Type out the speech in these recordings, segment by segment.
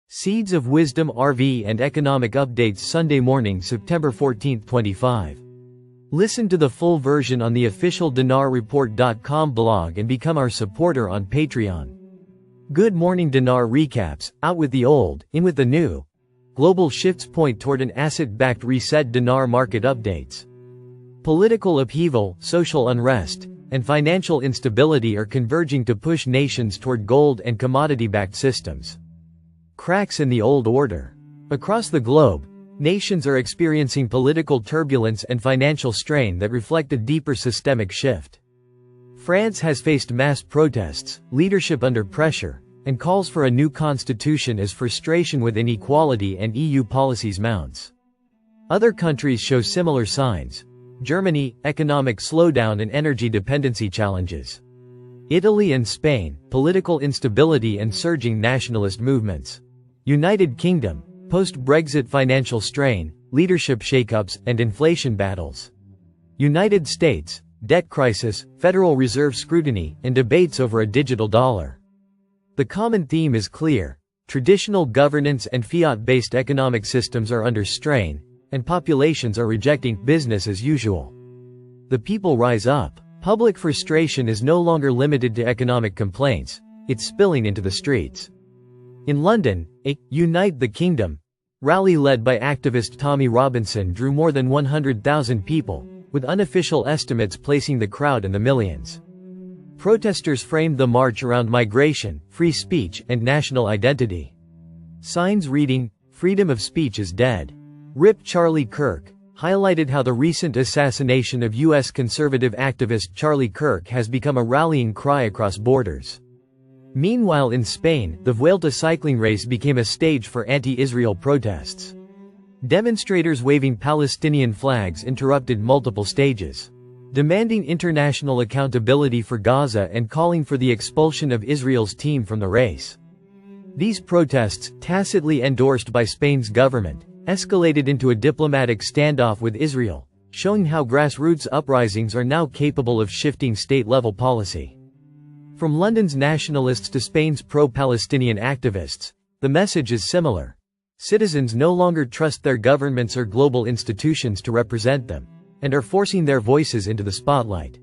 Seeds of Wisdom RV and Economic Updates Sunday morning, September 14, 25. Listen to the full version on the official dinarreport.com blog and become our supporter on Patreon. Good morning. Dinar recaps, out with the old, in with the new. Global shifts point toward an asset-backed reset. Dinar market updates. Political upheaval, social unrest, and financial instability are converging to push nations toward gold and commodity-backed systems. Cracks in the old order. Across the globe, nations are experiencing political turbulence and financial strain that reflect a deeper systemic shift. France has faced mass protests, leadership under pressure, and calls for a new constitution as frustration with inequality and EU policies mounts. Other countries show similar signs. Germany, economic slowdown and energy dependency challenges. Italy and Spain, political instability and surging nationalist movements. United Kingdom, post-Brexit financial strain, leadership shakeups, and inflation battles. United States, debt crisis, Federal Reserve scrutiny, and debates over a digital dollar. The common theme is clear: traditional governance and fiat-based economic systems are under strain, and populations are rejecting business as usual. The people rise up. Public frustration is no longer limited to economic complaints, it's spilling into the streets. In London, a Unite the Kingdom rally led by activist Tommy Robinson drew more than 100,000 people, with unofficial estimates placing the crowd in the millions. Protesters framed the march around migration, free speech, and national identity. Signs reading, "Freedom of speech is dead. Rip Charlie Kirk," highlighted how the recent assassination of U.S. conservative activist Charlie Kirk has become a rallying cry across borders. Meanwhile, in Spain, the Vuelta cycling race became a stage for anti-Israel protests. Demonstrators waving Palestinian flags interrupted multiple stages, demanding international accountability for Gaza and calling for the expulsion of Israel's team from the race. These protests, tacitly endorsed by Spain's government, escalated into a diplomatic standoff with Israel, showing how grassroots uprisings are now capable of shifting state-level policy. From London's nationalists to Spain's pro-Palestinian activists, the message is similar. Citizens no longer trust their governments or global institutions to represent them, and are forcing their voices into the spotlight.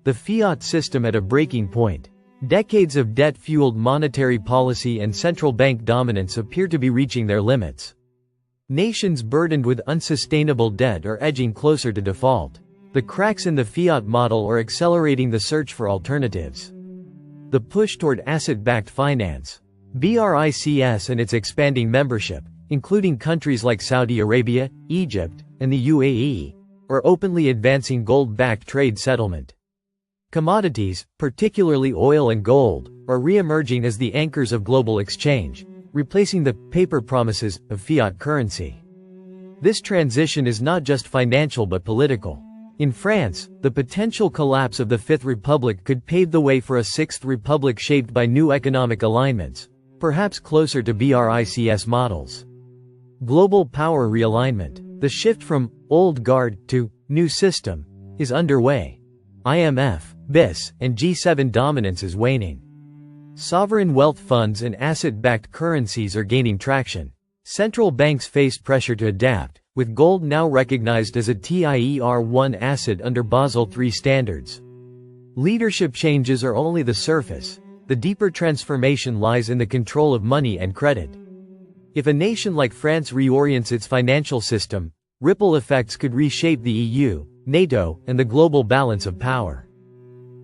The fiat system at a breaking point. Decades of debt-fueled monetary policy and central bank dominance appear to be reaching their limits. Nations burdened with unsustainable debt are edging closer to default. The cracks in the fiat model are accelerating the search for alternatives. The push toward asset-backed finance. BRICS and its expanding membership, including countries like Saudi Arabia, Egypt, and the UAE, are openly advancing gold-backed trade settlement. Commodities, particularly oil and gold, are re-emerging as the anchors of global exchange, replacing the paper promises of fiat currency. This transition is not just financial but political. In France, the potential collapse of the Fifth Republic could pave the way for a Sixth Republic shaped by new economic alignments, perhaps closer to BRICS models. Global power realignment. The shift from old guard to new system is underway. IMF, BIS, and G7 dominance is waning. Sovereign wealth funds and asset-backed currencies are gaining traction. Central banks face pressure to adapt, with gold now recognized as a Tier 1 asset under Basel III standards. Leadership changes are only the surface. The deeper transformation lies in the control of money and credit. If a nation like France reorients its financial system, ripple effects could reshape the EU, NATO, and the global balance of power.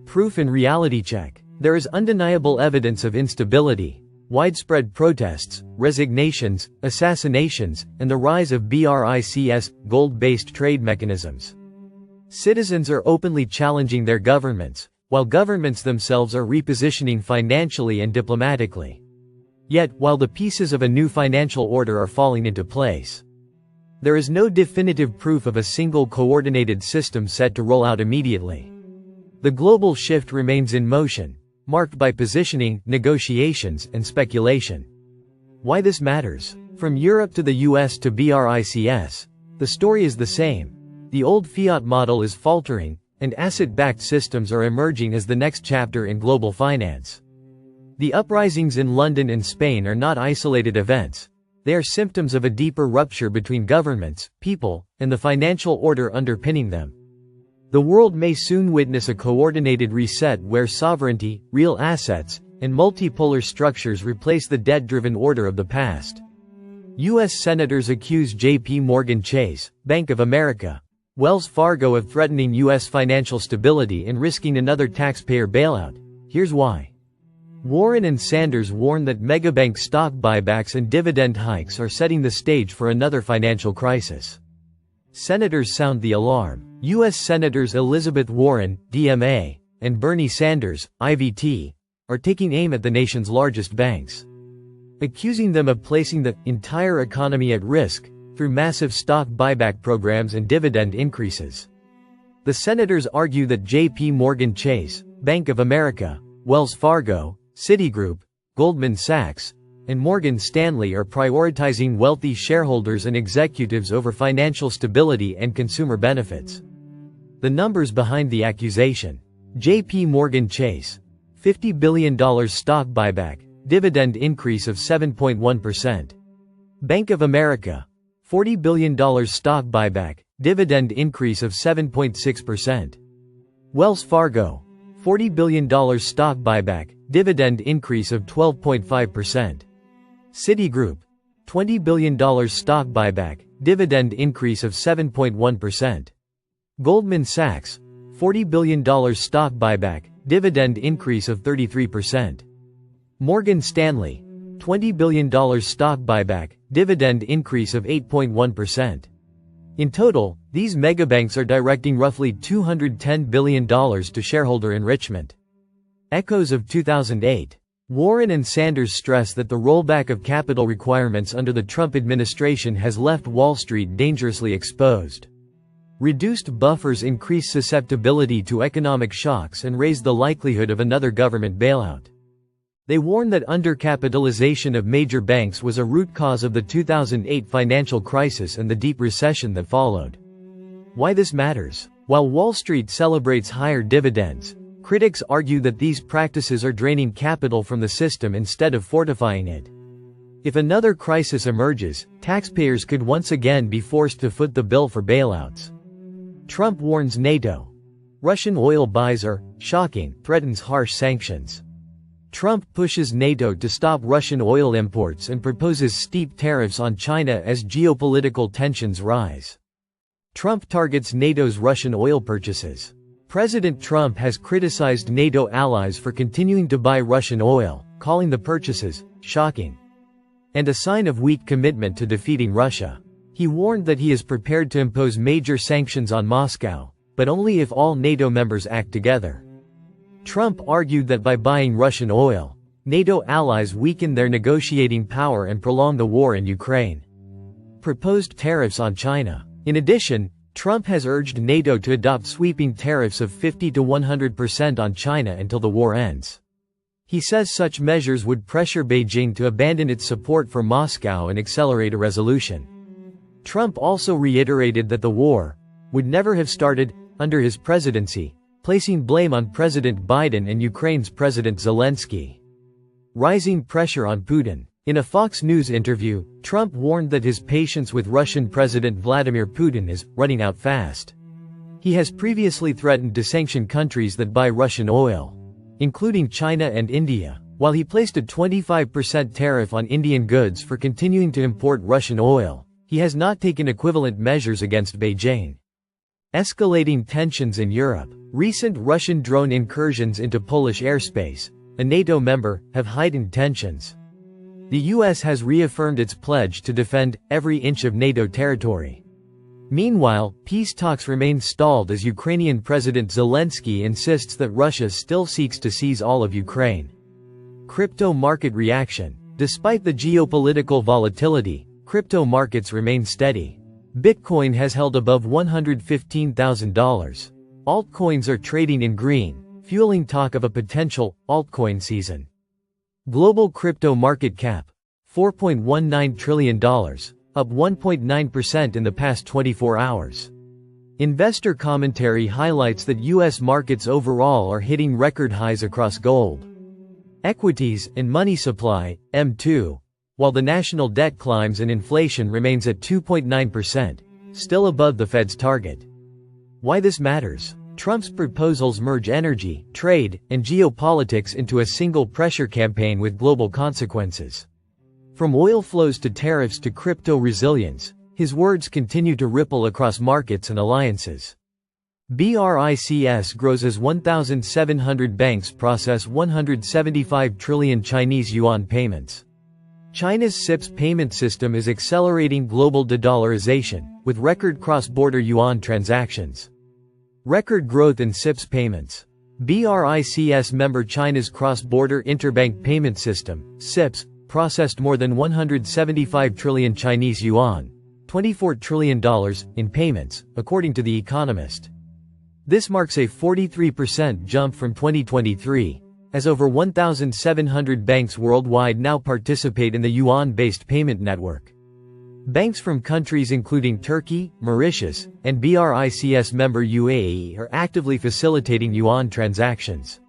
Proof and reality check. There is undeniable evidence of instability. Widespread protests, resignations, assassinations, and the rise of BRICS, gold-based trade mechanisms. Citizens are openly challenging their governments, while governments themselves are repositioning financially and diplomatically. Yet, while the pieces of a new financial order are falling into place, there is no definitive proof of a single coordinated system set to roll out immediately. The global shift remains in motion, marked by positioning, negotiations, and speculation. Why this matters? From Europe to the US to BRICS, the story is the same. The old fiat model is faltering, and asset-backed systems are emerging as the next chapter in global finance. The uprisings in London and Spain are not isolated events. They are symptoms of a deeper rupture between governments, people, and the financial order underpinning them. The world may soon witness a coordinated reset where sovereignty, real assets, and multipolar structures replace the debt-driven order of the past. U.S. senators accuse J.P. Morgan Chase, Bank of America, Wells Fargo of threatening U.S. financial stability and risking another taxpayer bailout. Here's why. Warren and Sanders warn that megabank stock buybacks and dividend hikes are setting the stage for another financial crisis. Senators sound the alarm. U.S. Senators Elizabeth Warren, DMA, and Bernie Sanders, IVT, are taking aim at the nation's largest banks, accusing them of placing the entire economy at risk through massive stock buyback programs and dividend increases. The senators argue that J.P. Morgan Chase, Bank of America, Wells Fargo, Citigroup, Goldman Sachs, and Morgan Stanley are prioritizing wealthy shareholders and executives over financial stability and consumer benefits. The numbers behind the accusation. J.P. Morgan Chase, $50 billion stock buyback, dividend increase of 7.1%. Bank of America, $40 billion stock buyback, dividend increase of 7.6%. Wells Fargo, $40 billion stock buyback, dividend increase of 12.5%. Citigroup, $20 billion stock buyback, dividend increase of 7.1%. Goldman Sachs, $40 billion stock buyback, dividend increase of 33%. Morgan Stanley, $20 billion stock buyback, dividend increase of 8.1%. In total, these megabanks are directing roughly $210 billion to shareholder enrichment. Echoes of 2008. Warren and Sanders stress that the rollback of capital requirements under the Trump administration has left Wall Street dangerously exposed. Reduced buffers increase susceptibility to economic shocks and raise the likelihood of another government bailout. They warn that undercapitalization of major banks was a root cause of the 2008 financial crisis and the deep recession that followed. Why this matters? While Wall Street celebrates higher dividends, critics argue that these practices are draining capital from the system instead of fortifying it. If another crisis emerges, taxpayers could once again be forced to foot the bill for bailouts. Trump warns NATO. Russian oil buys are shocking, threatens harsh sanctions. Trump pushes NATO to stop Russian oil imports and proposes steep tariffs on China as geopolitical tensions rise. Trump targets NATO's Russian oil purchases. President Trump has criticized NATO allies for continuing to buy Russian oil, calling the purchases shocking and a sign of weak commitment to defeating Russia. He warned that he is prepared to impose major sanctions on Moscow, but only if all NATO members act together. Trump argued that by buying Russian oil, NATO allies weaken their negotiating power and prolong the war in Ukraine. Proposed tariffs on China. In addition, Trump has urged NATO to adopt sweeping tariffs of 50 to 100% on China until the war ends. He says such measures would pressure Beijing to abandon its support for Moscow and accelerate a resolution. Trump also reiterated that the war would never have started under his presidency, placing blame on President Biden and Ukraine's President Zelensky. Rising pressure on Putin. In a Fox News interview, Trump warned that his patience with Russian President Vladimir Putin is running out fast. He has previously threatened to sanction countries that buy Russian oil, including China and India, while he placed a 25% tariff on Indian goods for continuing to import Russian oil. He has not taken equivalent measures against Beijing. Escalating tensions in Europe. Recent Russian drone incursions into Polish airspace, a NATO member, have heightened tensions. The US has reaffirmed its pledge to defend every inch of NATO territory. Meanwhile, peace talks remain stalled as Ukrainian President Zelensky insists that Russia still seeks to seize all of Ukraine. Crypto market reaction. Despite the geopolitical volatility, crypto markets remain steady. Bitcoin has held above $115,000. Altcoins are trading in green, fueling talk of a potential altcoin season. Global crypto market cap, $4.19 trillion, up 1.9% in the past 24 hours. Investor commentary highlights that U.S. markets overall are hitting record highs across gold, Equities and money supply, M2. While the national debt climbs and inflation remains at 2.9%, still above the Fed's target. Why this matters? Trump's proposals merge energy, trade, and geopolitics into a single pressure campaign with global consequences. From oil flows to tariffs to crypto resilience, his words continue to ripple across markets and alliances. BRICS grows as 1,700 banks process 175 trillion Chinese yuan payments. China's CIPS payment system is accelerating global de-dollarization, with record cross-border yuan transactions. Record growth in CIPS payments. BRICS member China's cross-border interbank payment system, CIPS, processed more than 175 trillion Chinese yuan, $24 trillion, in payments, according to The Economist. This marks a 43% jump from 2023, as over 1,700 banks worldwide now participate in the yuan-based payment network. Banks from countries including Turkey, Mauritius, and BRICS member UAE are actively facilitating yuan transactions.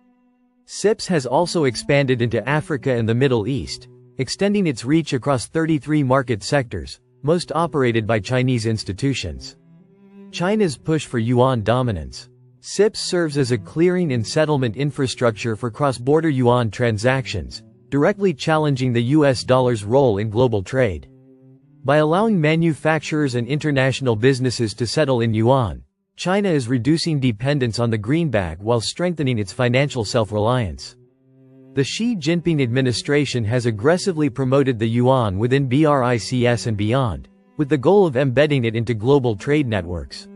CIPS has also expanded into Africa and the Middle East, extending its reach across 33 market sectors, most operated by Chinese institutions. China's push for yuan dominance. CIPS serves as a clearing and settlement infrastructure for cross-border yuan transactions, directly challenging the US dollar's role in global trade. By allowing manufacturers and international businesses to settle in yuan, China is reducing dependence on the greenback while strengthening its financial self-reliance. The Xi Jinping administration has aggressively promoted the yuan within BRICS and beyond, with the goal of embedding it into global trade networks.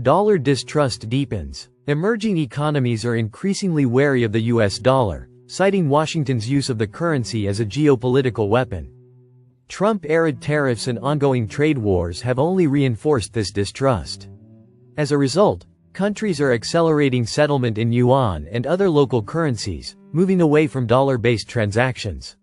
Dollar distrust deepens. Emerging economies are increasingly wary of the US dollar, citing Washington's use of the currency as a geopolitical weapon. Trump-era tariffs and ongoing trade wars have only reinforced this distrust. As a result, countries are accelerating settlement in yuan and other local currencies, moving away from dollar-based transactions.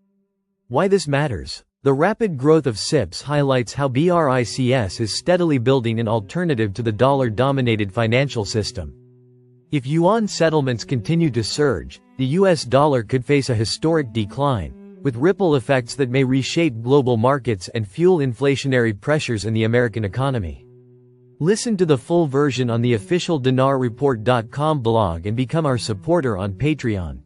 Why this matters? The rapid growth of CIPS highlights how BRICS is steadily building an alternative to the dollar-dominated financial system. If yuan settlements continue to surge, the US dollar could face a historic decline, with ripple effects that may reshape global markets and fuel inflationary pressures in the American economy. Listen to the full version on the official dinarreport.com blog and become our supporter on Patreon.